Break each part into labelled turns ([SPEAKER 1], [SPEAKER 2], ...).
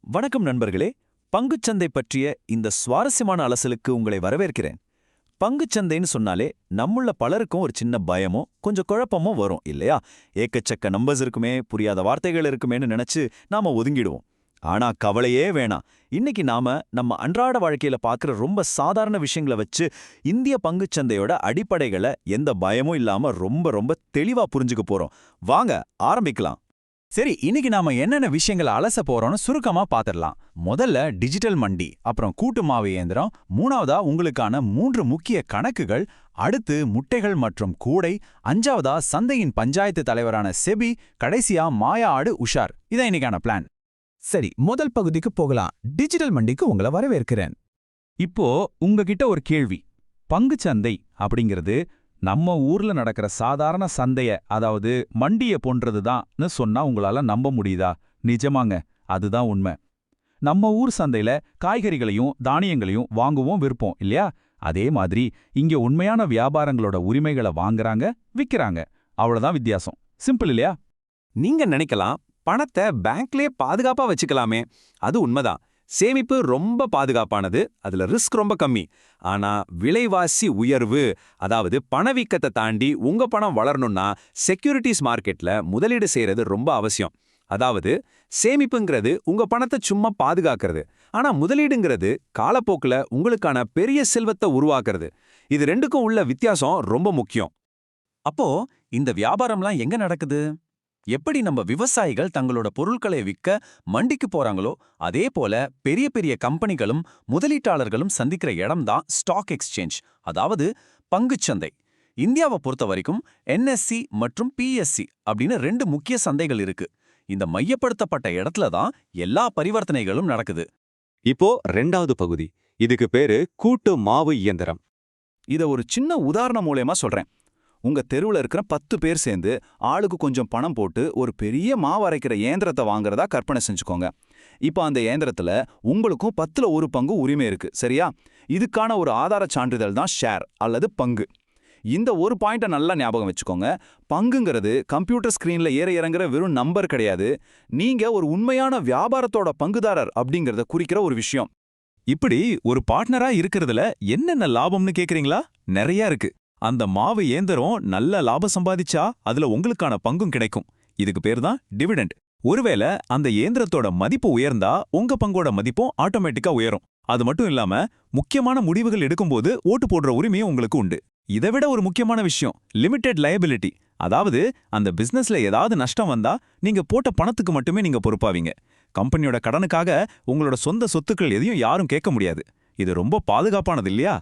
[SPEAKER 1] வணக்கம் நண்பர்களே. பங்குச்சந்தை பற்றிய இந்த சுவாரஸ்யமான அலசலுக்கு உங்களை வரவேற்கிறேன். பங்குச்சந்தைன்னு சொன்னாலே நம்முள்ள பலருக்கும் ஒரு சின்ன பயமோ கொஞ்சம் குழப்பமோ வரும் இல்லையா? ஏக்கச்சக்க நம்பர்ஸ் இருக்குமே, புரியாத வார்த்தைகள் இருக்குமேன்னு நினைச்சு நாம ஒதுங்கிடுவோம். ஆனா கவலையே வேணாம். இன்னைக்கு நாம நம்ம அன்றாட வாழ்க்கையில பார்க்குற ரொம்ப சாதாரண விஷயங்களை வச்சு இந்திய பங்குச்சந்தையோட அடிப்படைகளை எந்த பயமும் இல்லாம ரொம்ப ரொம்ப தெளிவா புரிஞ்சுக்க போறோம். வாங்க ஆரம்பிக்கலாம்.
[SPEAKER 2] சரி, இன்னைக்கு நாம என்னென்ன விஷயங்களை அலச போறோம்னு சுருக்கமா பாத்திரலாம். முதல்ல டிஜிட்டல் மண்டி, அப்புறம் கூட்டு மாவு இயந்திரம், மூணாவதா உங்களுக்கான 3 முக்கிய கணக்குகள், அடுத்து முட்டைகள் மற்றும் கூடை, அஞ்சாவதா சந்தையின் பஞ்சாயத்து தலைவரான செபி, கடைசியா மாயா ஆடு உஷார். இதான் இன்னைக்கான பிளான்.
[SPEAKER 3] சரி, முதல் பகுதிக்கு போகலாம். டிஜிட்டல் மண்டிக்கு உங்களை வரவேற்கிறேன்.
[SPEAKER 2] இப்போ உங்ககிட்ட ஒரு கேள்வி. பங்குச்சந்தை அப்படிங்கிறது நம்ம ஊர்ல நடக்கிற சாதாரண சந்தைய, அதாவது மண்டிய போன்றதுதான்னு சொன்னா உங்களால நம்ப முடியுதா? நிஜமாங்க, அதுதான் உண்மை. நம்ம ஊர் சந்தையில காய்கறிகளையும் தானியங்களையும் வாங்குவோம் விற்போம் இல்லையா? அதே மாதிரி இங்க உண்மையான வியாபாரங்களோட உரிமைகளை வாங்குறாங்க, விக்கிறாங்க. அவ்வளவுதான் வித்தியாசம். சிம்பிள் இல்லையா?
[SPEAKER 1] நீங்க நினைக்கலாம், பணத்தை பேங்க்லயே பாதுகாப்பா வச்சுக்கலாமே. அது உண்மைதான். சேமிப்பு ரொம்ப பாதுகாப்பானது, அதுல ரிஸ்க் ரொம்ப கம்மி. ஆனா விலைவாசி உயர்வு, அதாவது பணவீக்கத்தை தாண்டி உங்க பணம் வளரணும்னா செக்யூரிட்டிஸ் மார்க்கெட்ல முதலீடு செய்யறது ரொம்ப அவசியம். அதாவது சேமிப்புங்கிறது உங்க பணத்தை சும்மா பாதுகாக்கிறது, ஆனா முதலீடுங்கிறது காலப்போக்குல உங்களுக்கான பெரிய செல்வத்தை உருவாக்குறது. இது ரெண்டுக்கும் உள்ள வித்தியாசம் ரொம்ப முக்கியம். அப்போ இந்த வியாபாரம்லாம் எங்க நடக்குது? எப்படி நம்ம விவசாயிகள் தங்களோட பொருட்களை விற்க மண்டிக்கு போறாங்களோ, அதே போல பெரிய பெரிய கம்பெனிகளும் முதலீட்டாளர்களும் சந்திக்கிற இடம்தான் ஸ்டாக் எக்ஸ்சேஞ்ச், அதாவது பங்குச்சந்தை. இந்தியாவை பொறுத்த வரைக்கும் என்எஸ்சி மற்றும் பிஎஸ்சி அப்படின்னு 2 முக்கிய சந்தைகள் இருக்கு. இந்த மையப்படுத்தப்பட்ட இடத்துல தான் எல்லா பரிவர்த்தனைகளும் நடக்குது.
[SPEAKER 4] இப்போ 2வது பகுதி. இதுக்கு பேரு கூட்டு மாவு இயந்திரம்.
[SPEAKER 1] இத ஒரு சின்ன உதாரணம் மூலமா சொல்றேன். உங்க தெருவுல இருக்கிற 10 பேர் சேர்ந்து ஆளுக்கு கொஞ்சம் பணம் போட்டு ஒரு பெரிய மாவு அரைக்கிற இயந்திரத்தை வாங்குறதா கற்பனை செஞ்சுக்கோங்க. இப்போ அந்த இயந்திரத்துல உங்களுக்கும் 10ல் 1 பங்கு உரிமை இருக்கு, சரியா? இதுக்கான ஒரு ஆதார சான்றிதழ் தான் ஷேர் அல்லது பங்கு. இந்த ஒரு பாயிண்ட்டை நல்லா ஞாபகம் வச்சுக்கோங்க. பங்குங்கிறது கம்ப்யூட்டர் ஸ்கிரீன்ல ஏற இறங்குற வெறும் நம்பர் கிடையாது. நீங்க ஒரு உண்மையான வியாபாரத்தோட பங்குதாரர் அப்படிங்கறத குறிக்கிற ஒரு விஷயம். இப்படி ஒரு பார்ட்னரா இருக்கிறதுல என்னென்ன லாபம்னு கேக்குறீங்களா? நிறைய இருக்கு. அந்த மாவு இயந்திரம் நல்ல லாபம் சம்பாதிச்சா அதுல உங்களுக்கான பங்கும் கிடைக்கும். இதுக்கு பேர் தான் டிவிடெண்ட். ஒருவேளை அந்த இயந்திரத்தோட மதிப்பு உயர்ந்தா உங்க பங்கோட மதிப்பும் ஆட்டோமேட்டிக்கா உயரும். அது மட்டும் இல்லாம முக்கியமான முடிவுகள் எடுக்கும்போது ஓட்டு போடுற உரிமையும் உங்களுக்கு உண்டு. இதை விட ஒரு முக்கியமான விஷயம், லிமிடெட் லயபிலிட்டி. அதாவது அந்த பிசினஸ்ல ஏதாவது நஷ்டம் வந்தா நீங்க போட்ட பணத்துக்கு மட்டுமே நீங்க பொறுப்பாவீங்க. கம்பெனியோட கடனுக்காக உங்களோட சொந்த சொத்துக்கள் எதையும் யாரும் கேட்க முடியாது. இது ரொம்ப பாதுகாப்பானது இல்லையா?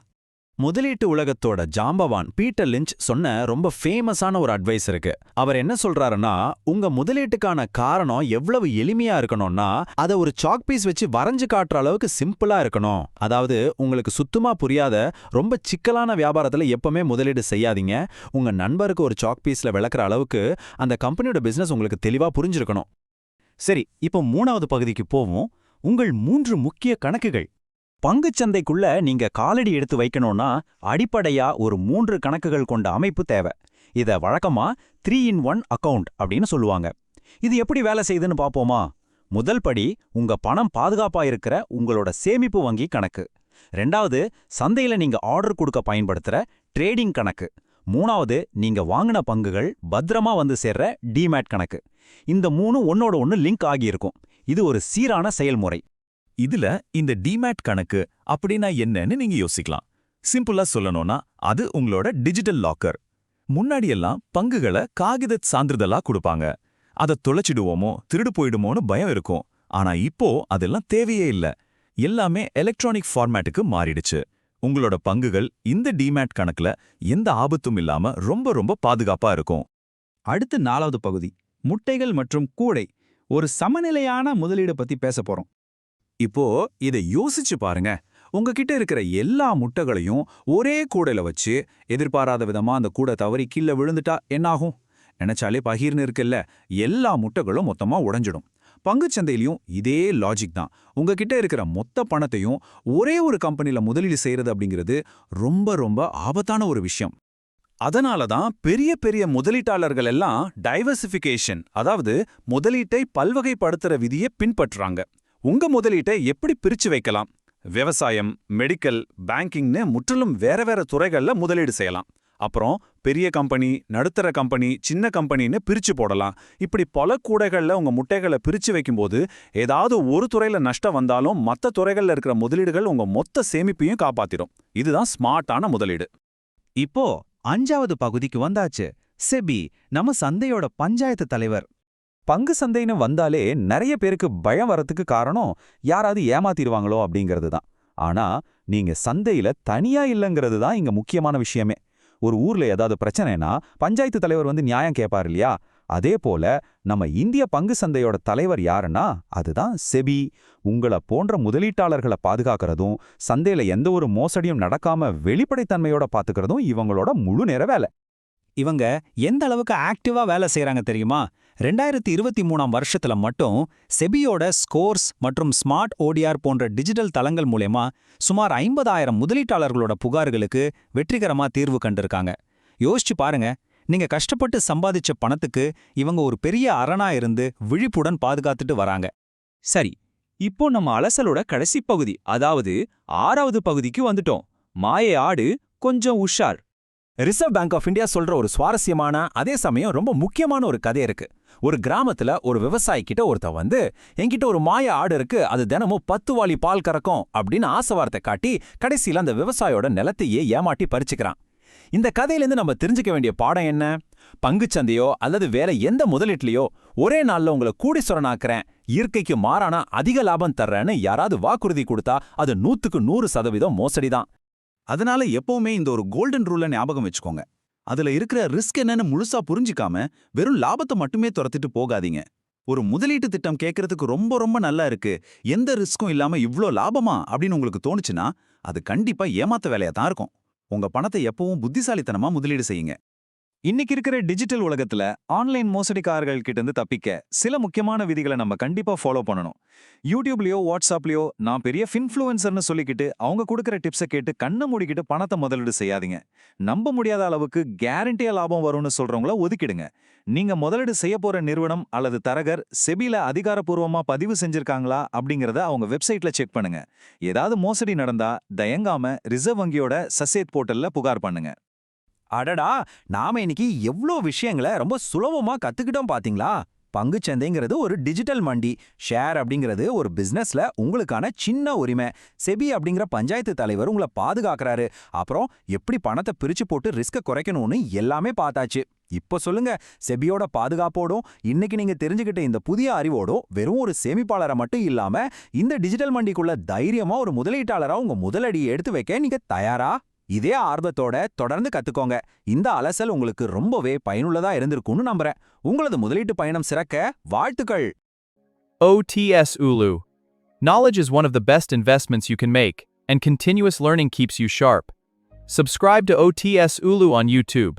[SPEAKER 1] முதலீட்டு உலகத்தோட ஜாம்பவான் பீட்டர் லிஞ்ச் சொன்ன ரொம்ப ஃபேமஸான ஒரு அட்வைஸ் இருக்கு. அவர் என்ன சொல்றாருன்னா, உங்க முதலீட்டுக்கான காரணம் எவ்வளவு எளிமையா இருக்கணும்னா அதை ஒரு சாக் பீஸ் வச்சு வரைஞ்சு காட்டுற அளவுக்கு சிம்பிளா இருக்கணும். அதாவது உங்களுக்கு சுத்தமா புரியாத ரொம்ப சிக்கலான வியாபாரத்துல எப்பவுமே முதலீடு செய்யாதீங்க. உங்க நண்பருக்கு ஒரு சாக் பீஸ்ல விளக்குற அளவுக்கு அந்த கம்பெனியோட பிசினஸ் உங்களுக்கு தெளிவா புரிஞ்சிருக்கணும். சரி, இப்போ 3வது பகுதிக்கு போவோம். உங்கள் 3 முக்கிய கணக்குகள். பங்குச்சந்தைக்குள்ள நீங்க காலடி எடுத்து வைக்கணும்னா அடிப்படையா ஒரு 3 கணக்குகள் கொண்ட அமைப்பு தேவை. இத வழக்கமா 3-in-1 அக்கவுண்ட் அப்படின்னு சொல்லுவாங்க. இது எப்படி வேலை செய்யுதுன்னு பாப்போமா? முதல் படி, உங்க பணம் பாதுகாப்பா இருக்கிற உங்களோட சேமிப்பு வங்கி கணக்கு. 2வது, சந்தையில நீங்க ஆர்டர் கொடுக்க பயன்படுத்துற ட்ரேடிங் கணக்கு. 3வது, நீங்க வாங்கின பங்குகள் பத்திரமா வந்து சேர்ற டிமேட் கணக்கு. இந்த 3 ஒன்னோட ஒன்னு லிங்க் ஆகியிருக்கும். இது ஒரு சீரான செயல்முறை. இதுல இந்த டிமேட் கணக்கு அப்படின்னா என்னன்னு நீங்க யோசிக்கலாம். சிம்பிளா சொல்லணும்னா அது உங்களோட டிஜிட்டல் லாக்கர். முன்னாடியெல்லாம் பங்குகளை காகித சான்றிதழா கொடுப்பாங்க. அதை தொலைச்சிடுவோமோ திருடு போயிடுமோன்னு பயம் இருக்கும். ஆனா இப்போ அதெல்லாம் தேவையே இல்ல. எல்லாமே எலக்ட்ரானிக் ஃபார்மேட்டுக்கு மாறிடுச்சு. உங்களோட பங்குகள் இந்த டிமேட் கணக்குல எந்த ஆபத்தும் இல்லாம ரொம்ப ரொம்ப பாதுகாப்பா இருக்கும்.
[SPEAKER 3] அடுத்து 4வது பகுதி, முட்டைகள் மற்றும் கூடை. ஒரு சமநிலையான முதலீடு பத்தி பேச போறோம்.
[SPEAKER 1] இப்போ இதை யோசிச்சு பாருங்க. உங்ககிட்ட இருக்கிற எல்லா முட்டைகளையும் ஒரே கூடையில வச்சு எதிர்பாராத விதமா அந்த கூடை தவறி கீழே விழுந்துட்டா என்னாகும்? நினைச்சாலே பகீர்னு இருக்குல்ல. எல்லா முட்டைகளும் மொத்தமா உடைஞ்சிடும். பங்குச்சந்தையிலையும் இதே லாஜிக் தான். உங்ககிட்ட இருக்கிற மொத்த பணத்தையும் ஒரே ஒரு கம்பெனில முதலீடு செய்யறது அப்படிங்கிறது ரொம்ப ரொம்ப ஆபத்தான ஒரு விஷயம். அதனால தான் பெரிய பெரிய முதலீட்டாளர்கள் எல்லாம் டைவர்சிஃபிகேஷன், அதாவது முதலீட்டை பல்வகைப்படுத்துற விதியை பின்பற்றுறாங்க. உங்க முதலீட்டை எப்படி பிரிச்சு வைக்கலாம்? விவசாயம், மெடிக்கல், பேங்கிங்னு முற்றிலும் வேற வேற துறைகள்ல முதலீடு செய்யலாம். அப்புறம் பெரிய கம்பெனி, நடுத்தர கம்பெனி, சின்ன கம்பெனின்னு பிரிச்சு போடலாம். இப்படி பல கூடைகள்ல உங்க முட்டைகளை பிரிச்சு வைக்கும்போது ஏதாவது ஒரு துறையில நஷ்டம் வந்தாலும் மற்ற துறைகள்ல இருக்கிற முதலீடுகள் உங்க மொத்த சேமிப்பையும் காப்பாத்திடும். இதுதான் ஸ்மார்ட்டான முதலீடு.
[SPEAKER 3] இப்போ 5வது பகுதிக்கு வந்தாச்சு. செபி, நம்ம சந்தையோட பஞ்சாயத்து தலைவர்.
[SPEAKER 2] பங்கு சந்தைன்னு வந்தாலே நிறைய பேருக்கு பயம் வரத்துக்கு காரணம் யாராவது ஏமாத்திடுவாங்களோ அப்படிங்கிறது தான். ஆனா நீங்க சந்தையில தனியா இல்லைங்கிறது தான் இங்க முக்கியமான விஷயமே. ஒரு ஊர்ல ஏதாவது பிரச்சனைனா பஞ்சாயத்து தலைவர் வந்து நியாயம் கேட்பார் இல்லையா? அதே போல நம்ம இந்திய பங்கு சந்தையோட தலைவர் யாருன்னா அதுதான் செபி. உங்கள போன்ற முதலீட்டாளர்களை பாதுகாக்கிறதும் சந்தையில எந்த ஒரு மோசடியும் நடக்காம வெளிப்படைத்தன்மையோட பாத்துக்கிறதும் இவங்களோட முழு நேர வேலை.
[SPEAKER 3] இவங்க எந்த அளவுக்கு ஆக்டிவா வேலை செய்றாங்க தெரியுமா? 2023ஆம் வருஷத்துல மட்டும் செபியோட ஸ்கோர்ஸ் மற்றும் ஸ்மார்ட் ஓடிஆர் போன்ற டிஜிட்டல் தளங்கள் மூலமா சுமார் 50,000 முதலீட்டாளர்களோட புகார்களுக்கு வெற்றிகரமா தீர்வு கண்டிருக்காங்க. யோசிச்சு பாருங்க, நீங்க கஷ்டப்பட்டு சம்பாதிச்ச பணத்துக்கு இவங்க ஒரு பெரிய அரணா இருந்து விழிப்புடன் பாதுகாத்துட்டு வராங்க.
[SPEAKER 2] சரி, இப்போ நம்ம அலசலோட கடைசி பகுதி, அதாவது 6வது பகுதிக்கு வந்துட்டோம். மாய ஆடு கொஞ்சம் உஷார்.
[SPEAKER 1] ரிசர்வ் பேங்க் ஆஃப் இந்தியா சொல்ற ஒரு சுவாரஸ்யமான அதே சமயம் ரொம்ப முக்கியமான ஒரு கதை இருக்கு. ஒரு கிராமத்துல ஒரு விவசாயி கிட்ட ஒருத்தன் வந்து, என்கிட்ட ஒரு மாய ஆடு இருக்கு, அது தினமும் 10 வாளி பால் கறக்கும் அப்படின்னு ஆசை வார்த்தை காட்டி கடைசியில அந்த விவசாயோட நிலத்தையே ஏமாட்டி பறிச்சுக்கிறான். இந்த கதையிலேருந்து நம்ம தெரிஞ்சுக்க வேண்டிய பாடம் என்ன? பங்குச்சந்தையோ அல்லது வேற எந்த முதலீட்லயோ ஒரே நாள்ல உங்களை கூடீஸ்வரனாக்குறேன், இயற்கைக்கு மாறான அதிக லாபம் தர்றேன்னு யாராவது வாக்குறுதி கொடுத்தா அது 100க்கு 100% மோசடிதான்.
[SPEAKER 5] அதனால எப்பவுமே இந்த ஒரு கோல்டன் ரூலை ஞாபகம் வச்சுக்கோங்க. அதுல இருக்கிற ரிஸ்க் என்னன்னு முழுசா புரிஞ்சிக்காம வெறும் லாபத்தை மட்டுமே துரத்திட்டு போகாதீங்க. ஒரு முதலீட்டு திட்டம் கேட்கறதுக்கு ரொம்ப ரொம்ப நல்லா இருக்கு, எந்த ரிஸ்க்கும் இல்லாம இவ்ளோ லாபமா அப்படின்னு உங்களுக்கு தோணுச்சுன்னா அது கண்டிப்பா ஏமாத்த வேலையா தான் இருக்கும். உங்க பணத்தை எப்பவும் புத்திசாலித்தனமா முதலீடு செய்யுங்க.
[SPEAKER 1] இன்னைக்கு இருக்கிற டிஜிட்டல் உலகத்துல ஆன்லைன் மோசடிக்காரர்கள் கிட்ட இருந்து தப்பிக்க சில முக்கியமான விதிகளை நம்ம கண்டிப்பா ஃபாலோ பண்ணணும். யூடியூப்லயோ வாட்ஸ்அப்லயோ நான் பெரிய ஃபின்ஃப்ளூயன்சர்னு சொல்லிக்கிட்டு அவங்க கொடுக்குற டிப்ஸை கேட்டு கண்ணை மூடிக்கிட்டு பணத்தை முதலீடு செய்யாதீங்க. நம்ப முடியாத அளவுக்கு கேரண்டியா லாபம் வரும்னு சொல்றவங்கள ஒதுக்கிடுங்க. நீங்க முதலீடு செய்ய போற நிறுவனம் அல்லது தரகர் செபில அதிகாரப்பூர்வமா பதிவு செஞ்சிருக்காங்களா அப்படிங்கறத அவங்க வெப்சைட்ல செக் பண்ணுங்க. ஏதாவது மோசடி நடந்தா தயங்காம ரிசர்வ் வங்கியோட சசேத் போர்ட்டல்ல புகார் பண்ணுங்க.
[SPEAKER 3] அடடா, நாம இன்னைக்கு எவ்ளோ விஷயங்களை ரொம்ப சுலபமா கத்துக்கிட்டோம் பாத்தீங்களா? பங்குச்சந்தைங்கிறது ஒரு டிஜிட்டல் மண்டி, ஷேர் அப்படிங்கிறது ஒரு பிசினஸ்ல உங்களுக்கான சின்ன உரிமை, செபி அப்படிங்கிற பஞ்சாயத்து தலைவர் உங்களை பாதுகாக்கறாரு, அப்புறம் எப்படி பணத்தை பிரிச்சு போட்டு ரிஸ்க குறைக்கணும்னு எல்லாமே பார்த்தாச்சு. இப்போ சொல்லுங்க, செபியோட பாதுகாப்போடும் இன்னைக்கு நீங்க தெரிஞ்சுக்கிட்ட இந்த புதிய அறிவோடும் வெறும் ஒரு சேமிப்பாளரை மட்டும் இல்லாம இந்த டிஜிட்டல் மண்டிக்குள்ள தைரியமா ஒரு முதலீட்டாளரா உங்க முதலடியை எடுத்து வைக்க நீங்க தயாரா? இதே ஆர்வத்தோட தொடர்ந்து கத்துக்கோங்க. இந்த அலசல் உங்களுக்கு ரொம்பவே பயனுள்ளதா இருந்திருக்கும்னு நம்புறேன். உங்களது முதலீட்டு பயணம் சிறக்க வாழ்த்துக்கள்.
[SPEAKER 6] OTS ULU. Knowledge is one of the best investments you can make, and continuous learning keeps you sharp. Subscribe to OTS ULU on YouTube.